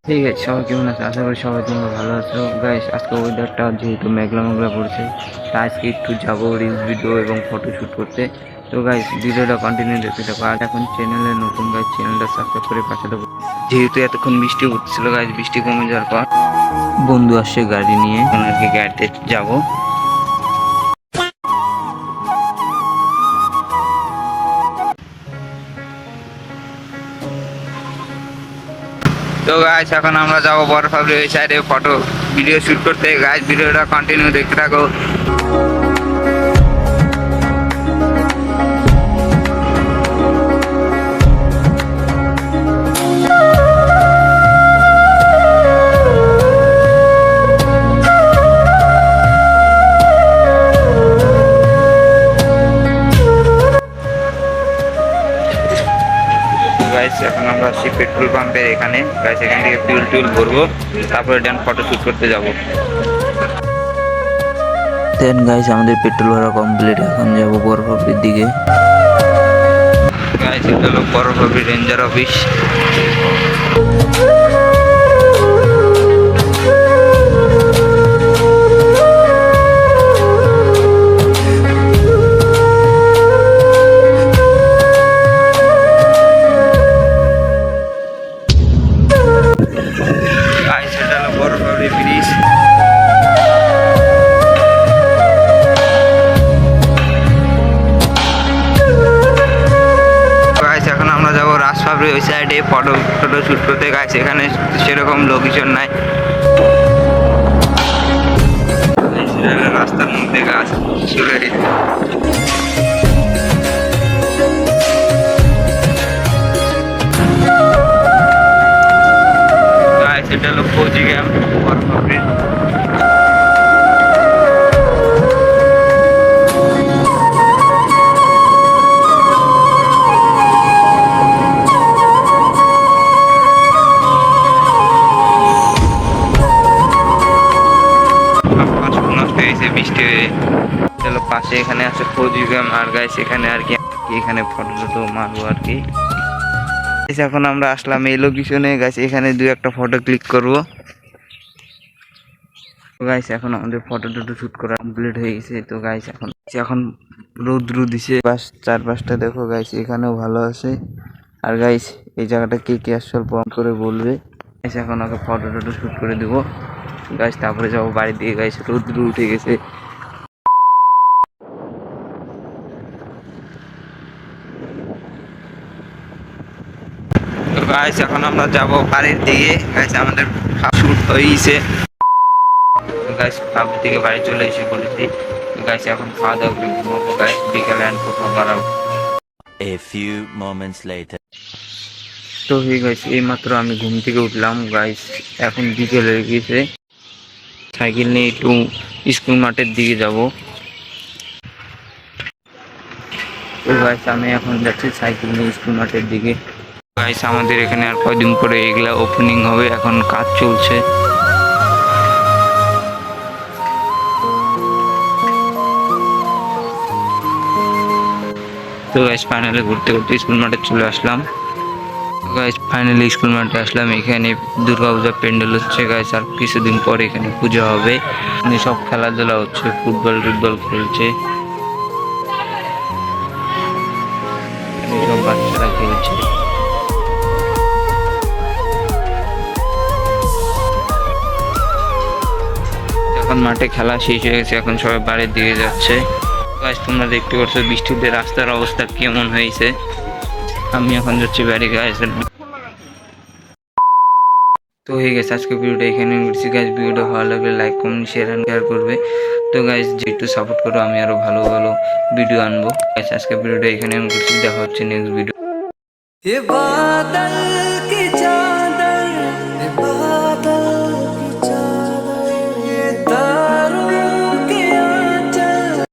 ঠিক আছে, সবাই কেমন আছে? আশা করি সবাই তোমরা ভালো আছো। গাইস, আজকে ওয়েদারটা যেহেতু মেঘলা মেঘলা পড়ছে, তাই আজকে একটু যাবো রিলস ভিডিও এবং ফটো শ্যুট করতে। তো গাইস, ভিডিওটা কন্টিনিউ দেখতে থাকো। আর এখন চ্যানেলে নতুন গাইস, চ্যানেলটা সাবস্ক্রাইব করে পাশে থাকো। যেহেতু এতক্ষণ বৃষ্টি হচ্ছিল গাইস, বৃষ্টি কমে যাওয়ার পর বন্ধু আসছে গাড়ি নিয়ে, এখন আর কি গাড়িতে যাবো। তো গাইস, এখন আমরা যাবো বরফাবলি ওই সাইডে ফটো ভিডিও শুট করতে। গাইস, ভিডিওটা কন্টিনিউ দেখতে থাকো। গাইস, এখন আমরা আসছি পেট্রোল পাম্পের এখানে। গাইস, এখান থেকে ফুয়েল টুয়েল ভরবো, তারপরে দেন ফটো শুট করতে যাবো। দেন গাইস, আমাদের পেট্রোল ভরা কমপ্লিট। এখন যাবো বরফাবলির দিকে। গাইস, এটা হলো বরফাবলি রেঞ্জার অফিস। গাইস, এটা হলো বরফাবলি ব্রিজ। এখন আমরা যাবো রাজপাবলি ওই সাইডে ফটো শুট করতে। গাইস, এখানে সেরকম লোকেশন নাই, রাস্তার মধ্যে গাছ চলে। গাইস, এটা হলো ফৌজি ক্যাম্প বরফাবলি। বৃষ্টি হয়ে চলো পাশে এখানে আছে ফৌজি ক্যাম্প। আর গাইস, এখানে আর কি এখানে ফটো টটো মারবো আর কি। এখন আমরা আসলাম এই লোকেশনে। গাইস, এখানে দুই একটা ফটো ক্লিক করবো। তো গাইস, এখন আমাদের ফটো টটো শুট করা কমপ্লিট হয়ে গেছে। তো গাইস, এখন রৌদ্র দিছে, চারপাশটা দেখো গাইস, এখানেও ভালো আছে। আর গাইস, এই জায়গাটা কে কে আসল প্রমাণ করে বলবে। গাইস, এখন ওকে ফটো টটো শুট করে দিব গাইস, তারপরে যাবো বাড়ি দিয়ে। গাইস, রৌদ্র উঠে গেছে। তো গাইস, এখন আমরা যাবো বাড়ির দিকে। গাইস, আমাদের শুট হয়েছে। গাইস, বাড়ির থেকে বাড়ি চলে এসে বলেছি। গাইস, এখন খাওয়া দাওয়া করে ঘুমাবো। গাইস, বিকালে আর কোথাও বাড়াবো। A few moments later. তো হে গাইস, এই মাত্র আমি ঘুম থেকে উঠলাম। গাইস, এখন বিকেল হয়ে গিয়েছে। সাইকেল নিয়ে একটু স্কুল মাঠের দিকে যাব। তো গাইস, আমি এখন যাচ্ছি সাইকেল নিয়ে স্কুল মাঠের দিকে। গাইস, আমাদের এখানে আর কয়দিন পরে এগুলা ওপেনিং হবে, এখন কাজ চলছে। তো গাইস, ফাইনালি ঘুরতে ঘুরতে স্কুল মাঠে চলে আসলাম। গাইস, ফাইনালি স্কুল মাঠে আসলাম। এখানে দুর্গাপূজা প্যান্ডেল হচ্ছে গাইস, আর কিছুদিন পর এখানে পূজা হবে। সব খেলাধুলা হচ্ছে, ফুটবল টুটবল খেলছে, সব বাচ্চারা খেলছে। এখন মাঠে খেলা শেষ হয়ে গেছে, এখন সবাই বাড়ির দিকে যাচ্ছে। গাইস, তোমরা দেখতে পাচ্ছ বৃষ্টিতে রাস্তার অবস্থা কেমন হয়েছে। আমি এখন যাচ্ছি বাড়ি গাইস। তো হয়ে গেছে আজকে ভিডিওটা এখানে করছি গাইস। ভিডিওটা ভালো লাগলে লাইক কমেন্ট শেয়ার করবে। তো গাইস, যেটু সাপোর্ট করো, আমি আরো ভালো ভালো ভিডিও আনবো। গাইস, আজকে ভিডিওটা এখানে করছি। দেখা হচ্ছে নেক্সট ভিডিও।